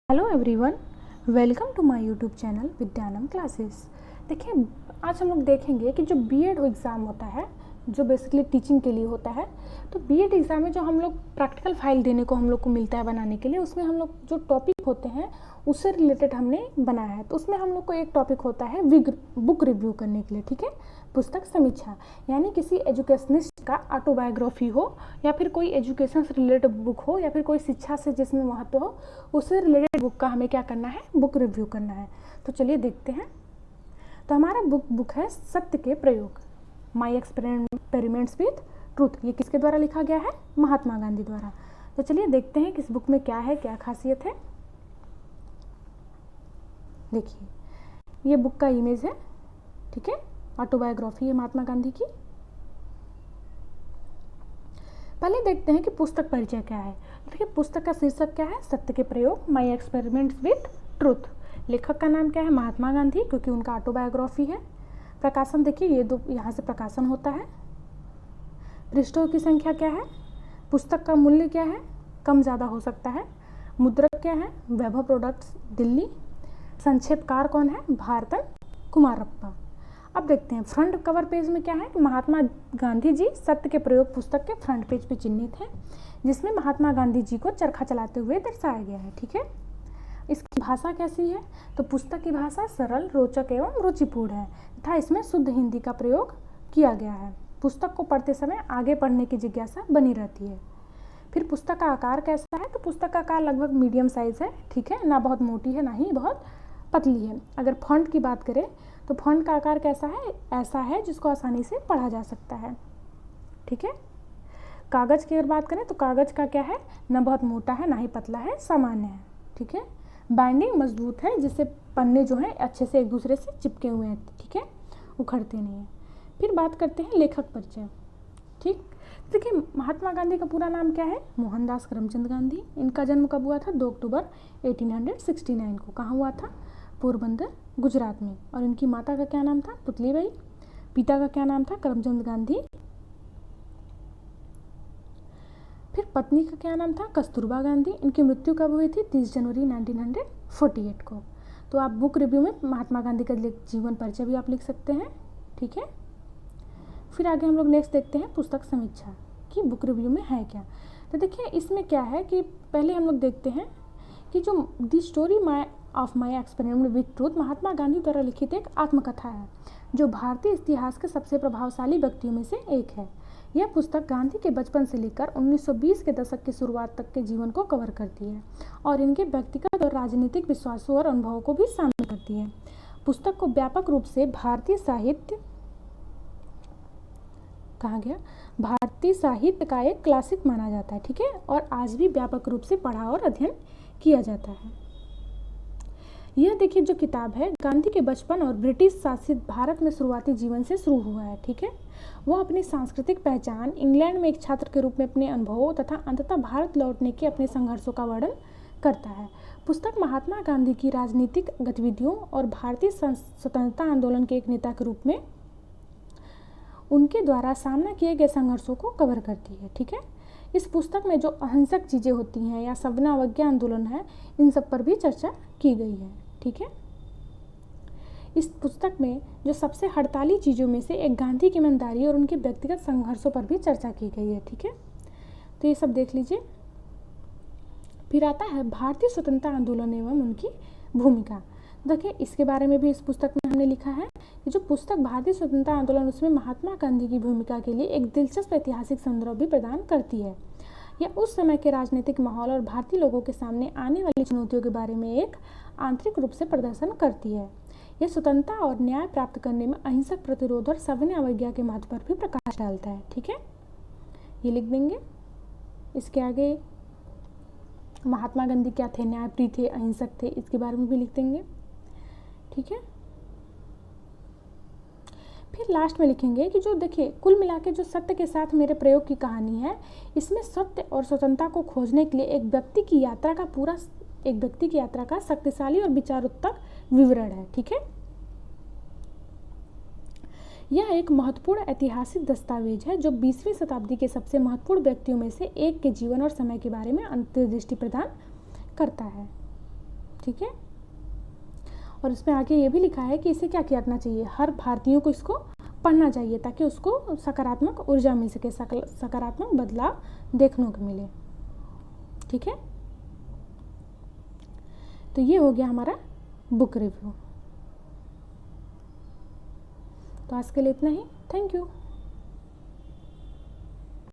Hello everyone, welcome to my YouTube channel Vidyanam classes. देखिए, आज हम लोग देखेंगे कि जो बीएड एग्ज़ाम होता है, जो बेसिकली टीचिंग के लिए होता है, तो बीएड एग्ज़ाम में जो हम लोग प्रैक्टिकल फाइल देने को हम लोग को मिलता है बनाने के लिए, उसमें हम लोग जो टॉपिक होते हैं उससे रिलेटेड हमने बनाया है। तो उसमें हम लोग को एक टॉपिक होता है बुक रिव्यू करने के लिए, ठीक है, पुस्तक समीक्षा। यानी किसी एजुकेशनिस्ट का ऑटोबायोग्राफी हो या फिर कोई एजुकेशन से रिलेटेड बुक हो या फिर कोई शिक्षा से जिसमें महत्व हो, उससे रिलेटेड बुक का हमें क्या करना है, बुक रिव्यू करना है। तो चलिए देखते हैं। तो हमारा बुक है सत्य के प्रयोग, माई एक्सपेरिमेंट्स विथ ट्रूथ। ये किसके द्वारा लिखा गया है? महात्मा गांधी द्वारा। तो चलिए देखते हैं कि इस बुक में क्या है, क्या खासियत है। देखिए, ये बुक का इमेज है, ठीक है, ऑटोबायोग्राफी है महात्मा गांधी की। पहले देखते हैं कि पुस्तक परिचय क्या है। देखिए, पुस्तक का शीर्षक क्या है? सत्य के प्रयोग, माई एक्सपेरिमेंट्स विथ ट्रूथ। लेखक का नाम क्या है? महात्मा गांधी, क्योंकि उनका ऑटोबायोग्राफी है। प्रकाशन देखिए, ये दो यहाँ से प्रकाशन होता है। पृष्ठों की संख्या क्या है? पुस्तक का मूल्य क्या है? कम ज़्यादा हो सकता है। मुद्रक क्या है? वैभव प्रोडक्ट्स, दिल्ली। संक्षेपकार कौन है? भारतन कुमारप्पा। अब देखते हैं फ्रंट कवर पेज में क्या है। महात्मा गांधी जी सत्य के प्रयोग पुस्तक के फ्रंट पेज पे चिन्हित है, जिसमें महात्मा गांधी जी को चरखा चलाते हुए दर्शाया गया है, ठीक है। इसकी भाषा कैसी है? तो पुस्तक की भाषा सरल, रोचक एवं रुचिपूर्ण है तथा इसमें शुद्ध हिंदी का प्रयोग किया गया है। पुस्तक को पढ़ते समय आगे पढ़ने की जिज्ञासा बनी रहती है। फिर पुस्तक का आकार कैसा है? तो पुस्तक का आकार लगभग मीडियम साइज है, ठीक है, ना बहुत मोटी है ना ही बहुत पतली है। अगर फॉन्ट की बात करें तो फॉन्ट का आकार कैसा है? ऐसा है जिसको आसानी से पढ़ा जा सकता है, ठीक है। कागज़ की अगर बात करें तो कागज़ का क्या है? ना बहुत मोटा है ना ही पतला है, सामान्य है, ठीक है। बाइंडिंग मजबूत है, जिससे पन्ने जो हैं अच्छे से एक दूसरे से चिपके हुए हैं, ठीक है, उखड़ते नहीं हैं। फिर बात करते हैं लेखक परिचय, ठीक। देखिए, महात्मा गांधी का पूरा नाम क्या है? मोहनदास करमचंद गांधी। इनका जन्म कब हुआ था? 2 अक्टूबर 1869 को। कहाँ हुआ था? पोरबंदर, गुजरात में। और इनकी माता का क्या नाम था? पुतलीबाई। पिता का क्या नाम था? करमचंद गांधी। फिर पत्नी का क्या नाम था? कस्तूरबा गांधी। इनकी मृत्यु कब हुई थी? 30 जनवरी 1948 को। तो आप बुक रिव्यू में महात्मा गांधी का जीवन परिचय भी आप लिख सकते हैं, ठीक है। फिर आगे हम लोग नेक्स्ट देखते हैं पुस्तक समीक्षा कि बुक रिव्यू में है क्या। तो देखिए, इसमें क्या है कि पहले हम लोग देखते हैं कि जो the story of my experiment with truth Mahatma Gandhi द्वारा लिखित एक आत्मकथा है, जो भारतीय इतिहास के सबसे प्रभावशाली व्यक्तियों में से एक है। यह पुस्तक गांधी के बचपन से लेकर 1920 के दशक की शुरुआत तक के जीवन को कवर करती है और इनके व्यक्तिगत और राजनीतिक विश्वासों और अनुभवों को भी शामिल करती है। पुस्तक को व्यापक रूप से भारतीय साहित्य का एक क्लासिक माना जाता है, ठीक है, और आज भी व्यापक रूप से पढ़ा और अध्ययन किया जाता है। यह देखिए, जो किताब है गांधी के बचपन और ब्रिटिश शासित भारत में शुरुआती जीवन से शुरू हुआ है, ठीक है। वह अपनी सांस्कृतिक पहचान, इंग्लैंड में एक छात्र के रूप में अपने अनुभवों तथा अंततः भारत लौटने के अपने संघर्षों का वर्णन करता है। पुस्तक महात्मा गांधी की राजनीतिक गतिविधियों और भारतीय स्वतंत्रता आंदोलन के एक नेता के रूप में उनके द्वारा सामना किए गए संघर्षों को कवर करती है, ठीक है। इस पुस्तक में जो अहिंसक चीज़ें होती हैं या सविनय अवज्ञा आंदोलन है, इन सब पर भी चर्चा की गई है, ठीक है। इस पुस्तक में जो सबसे हड़ताली चीज़ों में से एक गांधी की ईमानदारी और उनके व्यक्तिगत संघर्षों पर भी चर्चा की गई है, ठीक है। तो ये सब देख लीजिए। फिर आता है भारतीय स्वतंत्रता आंदोलन एवं उनकी भूमिका। देखिए, इसके बारे में भी इस पुस्तक में हमने लिखा है कि जो पुस्तक भारतीय स्वतंत्रता आंदोलन, उसमें महात्मा गांधी की भूमिका के लिए एक दिलचस्प ऐतिहासिक संदर्भ भी प्रदान करती है। यह उस समय के राजनीतिक माहौल और भारतीय लोगों के सामने आने वाली चुनौतियों के बारे में एक आंतरिक रूप से प्रदर्शन करती है। यह स्वतंत्रता और न्याय प्राप्त करने में अहिंसक प्रतिरोध और सविनय अवज्ञा के महत्व पर भी प्रकाश डालता है, ठीक है। ये लिख देंगे। इसके आगे महात्मा गांधी क्या थे? न्यायप्रिय थे, अहिंसक थे, इसके बारे में भी लिख देंगे, ठीक है। फिर लास्ट में लिखेंगे कि जो देखिए, कुल मिला के जो सत्य के साथ मेरे प्रयोग की कहानी है, इसमें सत्य और स्वतंत्रता को खोजने के लिए एक व्यक्ति की यात्रा का शक्तिशाली और विचारोत्तक विवरण है, ठीक है। यह एक महत्वपूर्ण ऐतिहासिक दस्तावेज है जो 20वीं शताब्दी के सबसे महत्वपूर्ण व्यक्तियों में से एक के जीवन और समय के बारे में अंतर्दृष्टि प्रदान करता है। ठीक है। और इसमें आगे ये भी लिखा है कि इसे क्या करना चाहिए, हर भारतीयों को इसको पढ़ना चाहिए ताकि उसको सकारात्मक ऊर्जा मिल सके, सकारात्मक बदलाव देखने को मिले। ठीक है, तो ये हो गया हमारा बुक रिव्यू। तो आज के लिए इतना ही। Thank you.